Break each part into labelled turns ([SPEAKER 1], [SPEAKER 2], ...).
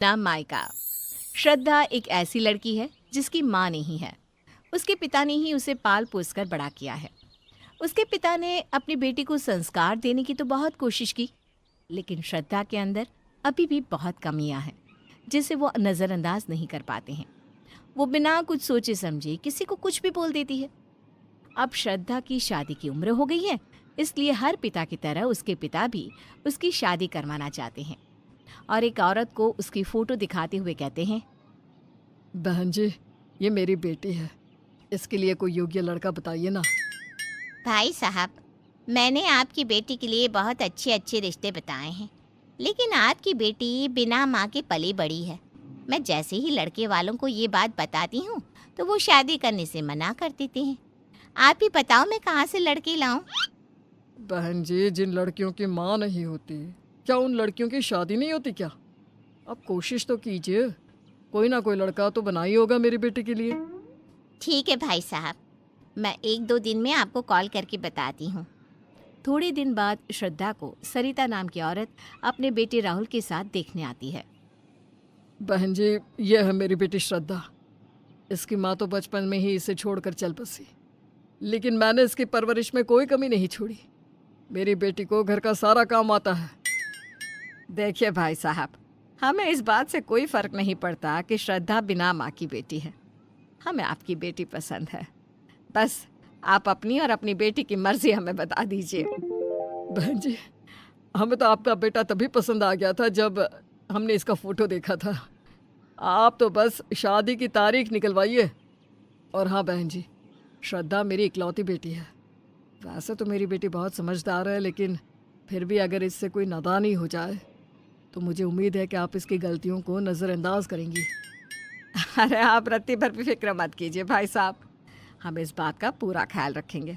[SPEAKER 1] नाम माइका। श्रद्धा एक ऐसी लड़की है जिसकी माँ नहीं है। उसके पिता ने ही उसे पाल पोस कर बड़ा किया है। उसके पिता ने अपनी बेटी को संस्कार देने की तो बहुत कोशिश की, लेकिन श्रद्धा के अंदर अभी भी बहुत कमियां हैं जिसे वो नज़रअंदाज नहीं कर पाते हैं। वो बिना कुछ सोचे समझे किसी को कुछ भी बोल देती है। अब श्रद्धा की शादी की उम्र हो गई है, इसलिए हर पिता की तरह उसके पिता भी उसकी शादी करवाना चाहते हैं और एक औरत को उसकी फ़ोटो दिखाते हुए कहते हैं,
[SPEAKER 2] बहन जी, ये मेरी बेटी है। इसके लिए कोई योग्य लड़का बताइए ना।
[SPEAKER 3] भाई साहब, मैंने आपकी बेटी के लिए बहुत अच्छे अच्छे रिश्ते बताए हैं, लेकिन आपकी बेटी बिना माँ के पली बड़ी है। मैं जैसे ही लड़के वालों को ये बात बताती हूँ तो वो शादी करने से मना कर देते हैं। आप ही बताओ मैं कहाँ से लड़की लाऊं?
[SPEAKER 2] बहन जी, जिन लड़कियों की माँ नहीं होती, क्या उन लड़कियों की शादी नहीं होती क्या? आप कोशिश तो कीजिए, कोई ना कोई लड़का तो बना ही होगा मेरी बेटी के लिए।
[SPEAKER 3] ठीक है भाई साहब, मैं 1-2 दिन में आपको कॉल करके बताती हूँ।
[SPEAKER 1] थोड़े दिन बाद श्रद्धा को सरिता नाम की औरत अपने बेटे राहुल के साथ देखने आती है।
[SPEAKER 2] बहन जी, ये है मेरी बेटी श्रद्धा। इसकी माँ तो बचपन में ही इसे छोड़कर चल बसी, लेकिन मैंने इसकी परवरिश में कोई कमी नहीं छोड़ी। मेरी बेटी को घर का सारा काम आता है।
[SPEAKER 1] देखिए भाई साहब, हमें इस बात से कोई फर्क नहीं पड़ता कि श्रद्धा बिना माँ की बेटी है। हमें आपकी बेटी पसंद है। बस आप अपनी और अपनी बेटी की मर्जी हमें बता दीजिए।
[SPEAKER 2] बहन जी, हमें तो आपका बेटा तभी पसंद आ गया था जब हमने इसका फ़ोटो देखा था। आप तो बस शादी की तारीख निकलवाइए। और हाँ बहन जी, श्रद्धा मेरी इकलौती बेटी है। वैसे तो मेरी बेटी बहुत समझदार है, लेकिन फिर भी अगर इससे कोई नादानी हो जाए तो मुझे उम्मीद है कि आप इसकी गलतियों को नज़रअंदाज करेंगी।
[SPEAKER 1] अरे आप रत्ती भर भी फिक्र मत कीजिए भाई साहब, हम इस बात का पूरा ख्याल रखेंगे।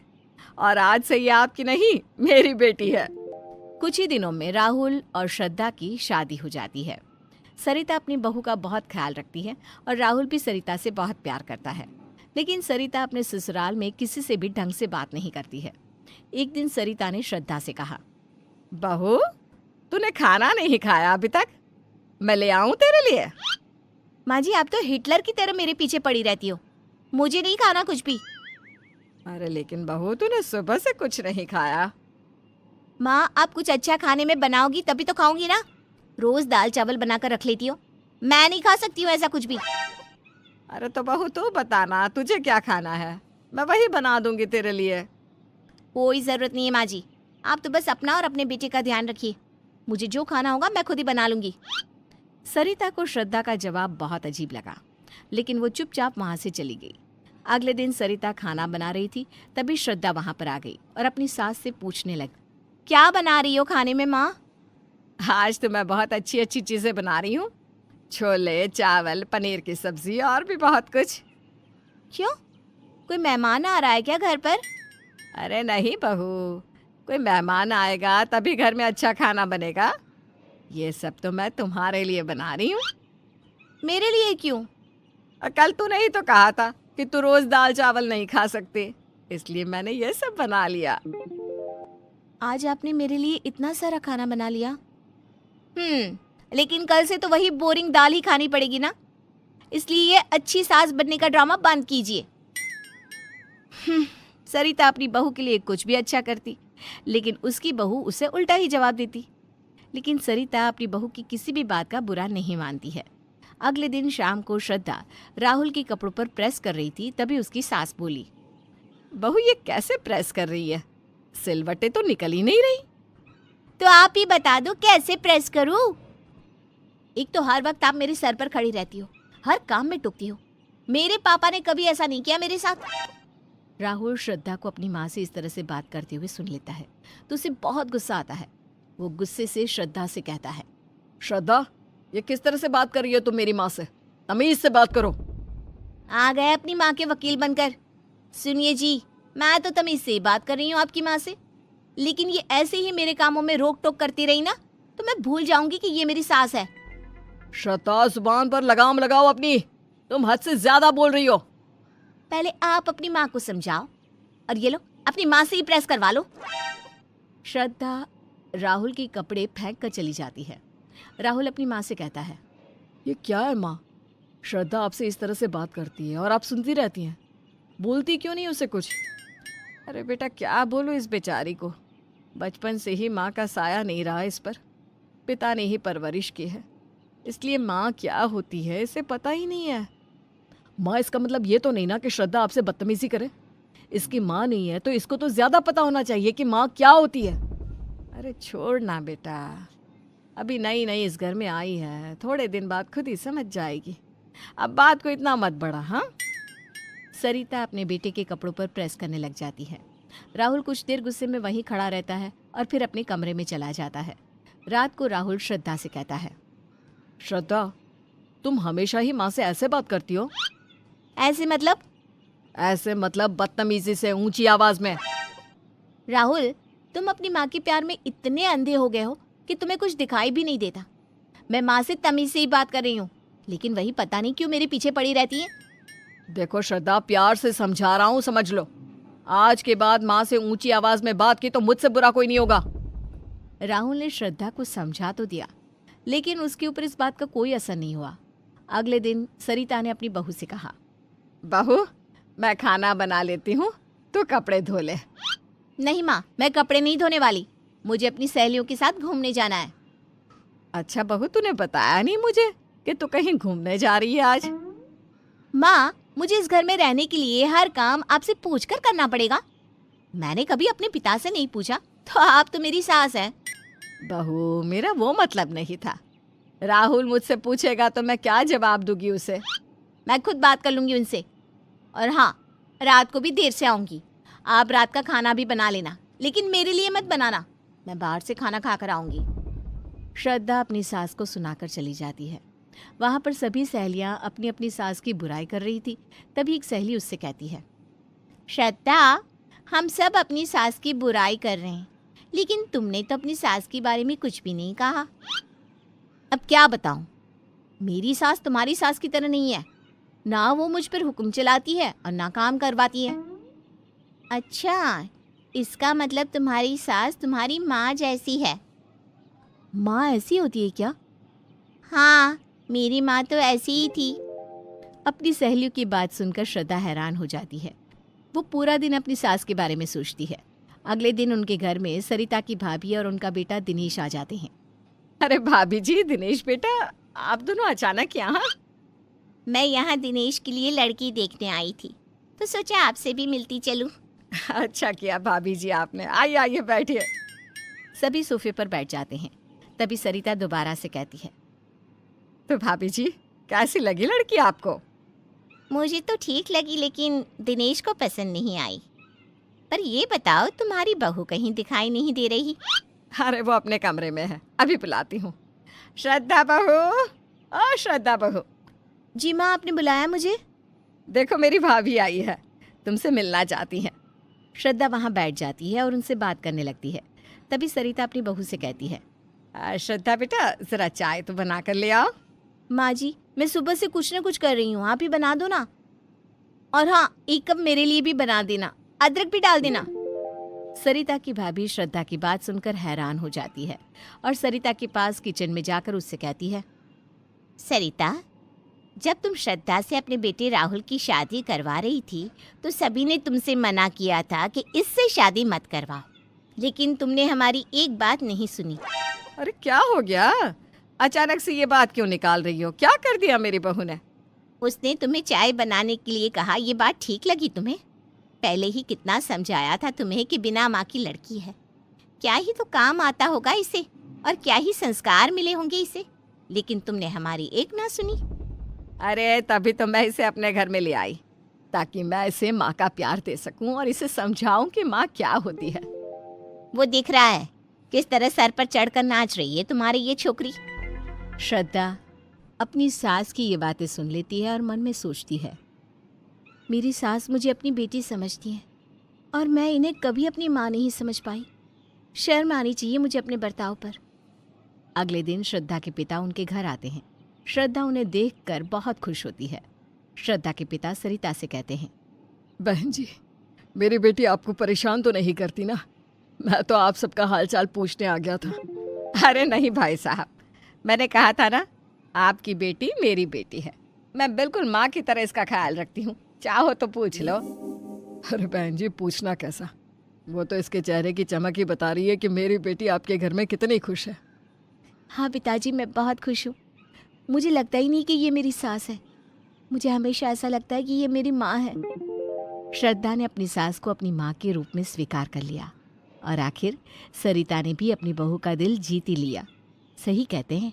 [SPEAKER 1] और आज से ये आपकी नहीं, मेरी बेटी है। कुछ ही दिनों में राहुल और श्रद्धा की शादी हो जाती है। सरिता अपनी बहू का बहुत ख्याल रखती है और राहुल भी सरिता से बहुत प्यार करता है। लेकिन सरिता अपने ससुराल में किसी से भी ढंग से बात नहीं करती है। एक दिन सरिता ने श्रद्धा से कहा, बहू, तूने खाना नहीं खाया अभी तक? मैं ले आऊं तेरे लिए?
[SPEAKER 3] माँ जी, आप तो हिटलर की तरह मेरे पीछे पड़ी रहती हो। मुझे नहीं खाना कुछ भी।
[SPEAKER 1] अरे लेकिन बहू, तूने सुबह से कुछ नहीं खाया।
[SPEAKER 3] माँ, आप कुछ अच्छा खाने में बनाओगी तभी तो खाऊंगी ना। रोज दाल चावल बनाकर रख लेती हो। मैं नहीं खा सकती हूँ ऐसा कुछ भी।
[SPEAKER 1] अरे तो बहू तू बताना, तुझे क्या खाना है? मैं वही बना दूंगी तेरे लिए।
[SPEAKER 3] कोई जरूरत नहीं है माँ जी, आप तो बस अपना और अपने बेटे का ध्यान रखिए। मुझे जो खाना होगा मैं खुद ही बना लूंगी। सरिता को श्रद्धा का जवाब बहुत अजीब लगा, लेकिन वो चुपचाप वहां से चली गई। अगले दिन सरिता खाना बना रही थी, तभी श्रद्धा वहां पर आ गई और अपनी सास से पूछने लगी, क्या बना रही हो खाने में माँ?
[SPEAKER 1] आज तो मैं बहुत अच्छी अच्छी चीजें बना रही हूँ। छोले, चावल, पनीर की सब्जी और भी बहुत कुछ।
[SPEAKER 3] क्यों, कोई मेहमान आ रहा है क्या घर पर?
[SPEAKER 1] अरे नहीं बहू, कोई मेहमान आएगा तभी घर में अच्छा खाना बनेगा। ये सब तो मैं तुम्हारे लिए बना रही हूँ।
[SPEAKER 3] मेरे लिए क्यों?
[SPEAKER 1] कल तूने ही तो कहा था कि तू रोज दाल चावल नहीं खा सकती, इसलिए मैंने ये सब बना लिया।
[SPEAKER 3] आज आपने मेरे लिए इतना सारा खाना बना लिया। लेकिन कल से तो वही बोरिंग दाल ही खानी पड़ेगी ना, इसलिए ये अच्छी सास बनने का ड्रामा बंद कीजिए।
[SPEAKER 1] सरिता अपनी बहू के लिए कुछ भी अच्छा करती, लेकिन उसकी बहू उसे उल्टा ही जवाब देती। लेकिन सरिता अपनी बहू की किसी भी बात का बुरा नहीं मानती है। अगले दिन शाम को श्रद्धा राहुल के कपड़ों पर प्रेस कर रही थी, तभी उसकी सास बोली, बहू ये कैसे प्रेस कर रही है? सिलवटें तो निकल ही नहीं रही।
[SPEAKER 3] तो आप ही बता दो कैसे प्रेस करूं? एक तो हर वक्त आप मेरे सर पर खड़ी रहती हो, हर काम में टोकती हो। मेरे पापा ने कभी ऐसा नहीं किया मेरे साथ।
[SPEAKER 1] राहुल श्रद्धा को अपनी माँ से इस तरह से बात करते हुए सुन लेता है तो उसे बहुत गुस्सा आता है। वो गुस्से से श्रद्धा से कहता है,
[SPEAKER 2] श्रद्धा, ये किस तरह से बात कर रही हो तुम मेरी माँ से? तमीज से बात करो।
[SPEAKER 3] आ गए अपनी माँ के वकील बनकर। सुनिए जी, मैं तो तमीज से ही बात कर रही हूँ आपकी माँ से, लेकिन ये ऐसे ही मेरे कामों में रोक टोक करती रही ना तो मैं भूल जाऊंगी कि ये मेरी सास है।
[SPEAKER 2] श्रद्धा, जुबान पर लगाम लगाओ अपनी, तुम हद से ज्यादा बोल रही हो।
[SPEAKER 3] पहले आप अपनी माँ को समझाओ और ये लो अपनी माँ से ही प्रेस करवा लो।
[SPEAKER 1] श्रद्धा राहुल के कपड़े फेंक कर चली जाती है। राहुल अपनी माँ से कहता है,
[SPEAKER 2] ये क्या है माँ? श्रद्धा आपसे इस तरह से बात करती है और आप सुनती रहती हैं। बोलती क्यों नहीं उसे कुछ?
[SPEAKER 1] अरे बेटा, क्या बोलूं इस बेचारी को। बचपन से ही माँ का साया नहीं रहा इस पर। पिता ने ही परवरिश की है, इसलिए माँ क्या होती है इसे पता ही नहीं है।
[SPEAKER 2] माँ, इसका मतलब ये तो नहीं ना कि श्रद्धा आपसे बदतमीजी करे? इसकी माँ नहीं है तो इसको तो ज्यादा पता होना चाहिए कि माँ क्या होती है।
[SPEAKER 1] अरे छोड़ ना बेटा, अभी नई नई इस घर में आई है, थोड़े दिन बाद खुद ही समझ जाएगी। अब बात को इतना मत बढ़ा। हाँ, सरिता अपने बेटे के कपड़ों पर प्रेस करने लग जाती है। राहुल कुछ देर गुस्से में वहीं खड़ा रहता है और फिर अपने कमरे में चला जाता है। रात को राहुल श्रद्धा से कहता है,
[SPEAKER 2] श्रद्धा, तुम हमेशा ही माँ से ऐसे बात करती हो?
[SPEAKER 3] ऐसे मतलब?
[SPEAKER 2] ऐसे मतलब बदतमीजी से, ऊंची आवाज में।
[SPEAKER 3] राहुल, तुम अपनी माँ के प्यार में इतने अंधे हो गए हो कि तुम्हें कुछ दिखाई भी नहीं देता। मैं माँ से तमीज से ही बात कर रही हूँ, लेकिन वही पता नहीं क्यों मेरे पीछे पड़ी रहती है।
[SPEAKER 2] देखो श्रद्धा, प्यार से समझा रहा हूँ, समझ लो। आज के बाद माँ से ऊंची आवाज में बात की तो मुझसे बुरा कोई नहीं होगा।
[SPEAKER 1] राहुल ने श्रद्धा को समझा तो दिया, लेकिन उसके ऊपर इस बात का कोई असर नहीं हुआ। अगले दिन सरिता ने अपनी बहू से कहा, बहू, मैं खाना बना लेती हूँ, तो कपड़े धो ले।
[SPEAKER 3] नहीं माँ, मैं कपड़े नहीं धोने वाली। मुझे अपनी सहेलियों के साथ घूमने जाना है।
[SPEAKER 1] अच्छा बहू, तूने बताया नहीं मुझे कि तू कहीं घूमने जा रही है आज?
[SPEAKER 3] माँ, मुझे इस घर में रहने के लिए हर काम आपसे पूछकर करना पड़ेगा। मैंने कभी अपने पिता से नहीं पूछा, तो आप तो मेरी सास हैं।
[SPEAKER 1] बहू, मेरा वो मतलब नहीं था। राहुल मुझसे पूछेगा तो मैं क्या जवाब दूंगी उसे?
[SPEAKER 3] मैं खुद बात कर लूंगी उनसे। और हाँ, रात को भी देर से आऊंगी। आप रात का खाना भी बना लेना, लेकिन मेरे लिए मत बनाना। मैं बाहर से खाना खा कर आऊंगी।
[SPEAKER 1] श्रद्धा अपनी सास को सुनाकर चली जाती है। वहाँ पर सभी सहेलियाँ अपनी अपनी सास की बुराई कर रही थी। तभी एक सहेली उससे कहती है,
[SPEAKER 3] श्रद्धा, हम सब अपनी सास की बुराई कर रहे हैं, लेकिन तुमने तो अपनी सास के बारे में कुछ भी नहीं कहा। अब क्या बताऊं, मेरी सास तुम्हारी सास की तरह नहीं है। ना वो मुझ पर हुक्म चलाती है और ना काम करवाती है। अच्छा, इसका मतलब तुम्हारी सास तुम्हारी माँ जैसी है।
[SPEAKER 1] माँ ऐसी होती है क्या?
[SPEAKER 3] हाँ, मेरी माँ तो ऐसी ही थी।
[SPEAKER 1] अपनी सहेलियों की बात सुनकर श्रद्धा हैरान हो जाती है। वो पूरा दिन अपनी सास के बारे में सोचती है। अगले दिन उनके घर में सरिता की भाभी और उनका बेटा दिनेश आ जाते हैं। अरे भाभी जी, दिनेश बेटा, आप दोनों अचानक यहाँ?
[SPEAKER 3] मैं यहाँ दिनेश के लिए लड़की देखने आई थी, तो सोचा आपसे भी मिलती चलूं।
[SPEAKER 1] अच्छा किया भाभी जी आपने। आइए आइए, बैठिए। सभी सोफे पर बैठ जाते हैं। तभी सरिता दोबारा से कहती है, तो भाभी जी, कैसी लगी लड़की आपको?
[SPEAKER 3] मुझे तो ठीक लगी, लेकिन दिनेश को पसंद नहीं आई। पर ये बताओ, तुम्हारी बहू कहीं दिखाई नहीं दे रही?
[SPEAKER 1] अरे वो अपने कमरे में है, अभी बुलाती हूँ। श्रद्धा बहू, ओ श्रद्धा बहू।
[SPEAKER 3] जी माँ, आपने बुलाया मुझे?
[SPEAKER 1] देखो मेरी भाभी आई है, तुमसे मिलना चाहती है। श्रद्धा वहाँ बैठ जाती है और उनसे बात करने लगती है। तभी सरिता अपनी बहू से कहती है, श्रद्धा बेटा, जरा चाय तो बना कर ले आओ।
[SPEAKER 3] माँ जी, मैं सुबह से कुछ न कुछ कर रही हूँ, आप ही बना दो ना। और हाँ, एक कप मेरे लिए भी बना देना, अदरक भी डाल देना।
[SPEAKER 1] सरिता की भाभी श्रद्धा की बात सुनकर हैरान हो जाती है और सरिता के पास किचन में जाकर उससे कहती है,
[SPEAKER 3] सरिता, जब तुम श्रद्धा से अपने बेटे राहुल की शादी करवा रही थी तो सभी ने तुमसे मना किया था कि इससे शादी मत करवाओ, लेकिन तुमने हमारी एक बात नहीं सुनी।
[SPEAKER 1] अरे क्या हो गया? अचानक से ये बात क्यों निकाल रही हो? क्या कर दिया मेरी बहू ने?
[SPEAKER 3] उसने तुम्हें चाय बनाने के लिए कहा, ये बात ठीक लगी तुम्हें? पहले ही कितना समझाया था तुम्हें कि बिना माँ की लड़की है, क्या ही तो काम आता होगा इसे, और क्या ही संस्कार मिले होंगे इसे, लेकिन तुमने हमारी एक ना सुनी।
[SPEAKER 1] अरे तभी तो मैं इसे अपने घर में ले आई, ताकि मैं इसे माँ का प्यार दे सकूं और इसे समझाऊं कि माँ क्या होती है।
[SPEAKER 3] वो दिख रहा है किस तरह सर पर चढ़कर नाच रही है तुम्हारी ये छोकरी।
[SPEAKER 1] श्रद्धा अपनी सास की ये बातें सुन लेती है और मन में सोचती है, मेरी सास मुझे अपनी बेटी समझती है और मैं इन्हें कभी अपनी माँ नहीं समझ पाई। शर्म आनी चाहिए मुझे अपने बर्ताव पर। अगले दिन श्रद्धा के पिता उनके घर आते हैं। श्रद्धा उन्हें देखकर बहुत खुश होती है। श्रद्धा के पिता सरिता से कहते हैं,
[SPEAKER 2] बहन जी, मेरी बेटी आपको परेशान तो नहीं करती ना? मैं तो आप सबका हालचाल पूछने आ गया था।
[SPEAKER 1] अरे नहीं भाई साहब, मैंने कहा था ना आपकी बेटी मेरी बेटी है, मैं बिल्कुल माँ की तरह इसका ख्याल रखती हूँ, चाहो तो पूछ लो।
[SPEAKER 2] अरे बहन जी, पूछना कैसा, वो तो इसके चेहरे की चमक ही बता रही है कि मेरी बेटी आपके घर में कितनी खुश है।
[SPEAKER 3] हाँ पिताजी, मैं बहुत खुश हूँ। मुझे लगता ही नहीं कि ये मेरी सास है। मुझे हमेशा ऐसा लगता है कि ये मेरी माँ है।
[SPEAKER 1] श्रद्धा ने अपनी सास को अपनी माँ के रूप में स्वीकार कर लिया और आखिर सरिता ने भी अपनी बहू का दिल जीत ही लिया। सही कहते हैं,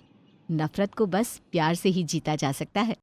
[SPEAKER 1] नफरत को बस प्यार से ही जीता जा सकता है।